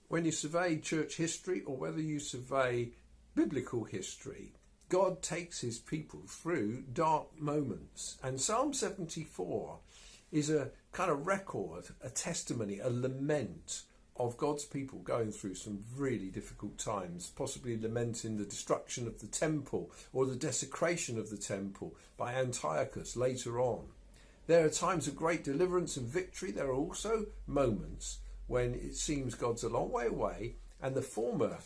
when you survey church history or whether you survey biblical history, God takes his people through dark moments. And Psalm 74 is a kind of record, a testimony, a lament of God's people going through some really difficult times, possibly lamenting the destruction of the temple or the desecration of the temple by Antiochus later on. There are times of great deliverance and victory. There are also moments when it seems God's a long way away, and the former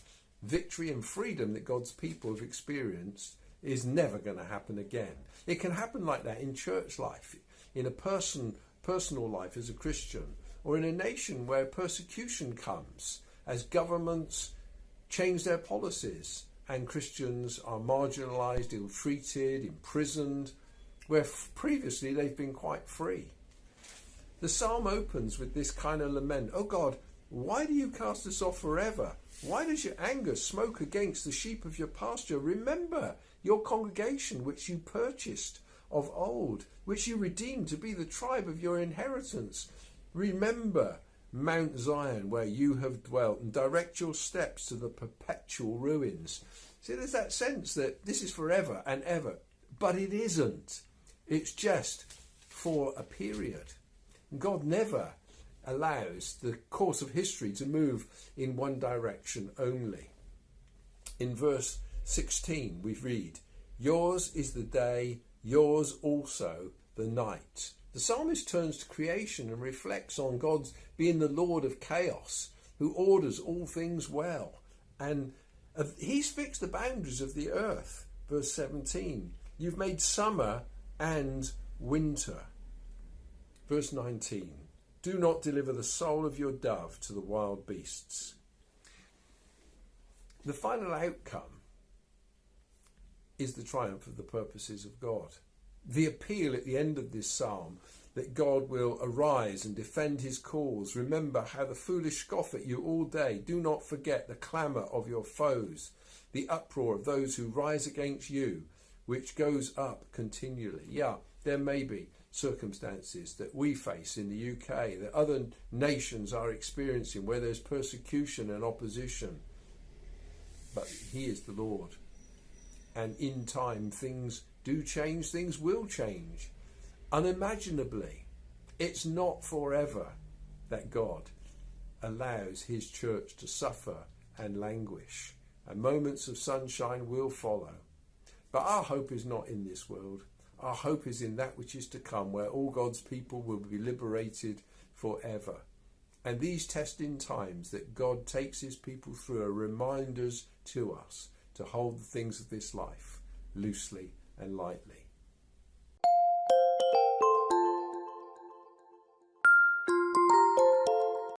victory and freedom that God's people have experienced is never going to happen again. It can happen like that in church life, in a personal life as a Christian, or in a nation where persecution comes as governments change their policies and Christians are marginalised, ill-treated, imprisoned, where previously they've been quite free. The psalm opens with this kind of lament. Oh God, why do you cast us off forever? Why does your anger smoke against the sheep of your pasture? Remember your congregation which you purchased of old, which you redeemed to be the tribe of your inheritance. Remember Mount Zion where you have dwelt, and direct your steps to the perpetual ruins. See, there's that sense that this is forever and ever, but it isn't. It's just for a period. God never allows the course of history to move in one direction only. In verse 16 we read, yours is the day, yours also the night. The psalmist turns to creation and reflects on God's being the Lord of chaos, who orders all things well. And he's fixed the boundaries of the earth. Verse 17, you've made summer and winter. Verse 19, do not deliver the soul of your dove to the wild beasts. The final outcome is the triumph of the purposes of God. The appeal at the end of this psalm that God will arise and defend his cause. Remember how the foolish scoff at you all day. Do not forget the clamour of your foes, the uproar of those who rise against you, which goes up continually. Yeah, there may be circumstances that we face in the UK, that other nations are experiencing, where there's persecution and opposition. But he is the Lord. And in time things do change, things will change. Unimaginably. It's not forever that God allows his church to suffer and languish. And moments of sunshine will follow. But our hope is not in this world. Our hope is in that which is to come, where all God's people will be liberated forever. And these testing times that God takes his people through are reminders to us to hold the things of this life loosely and lightly.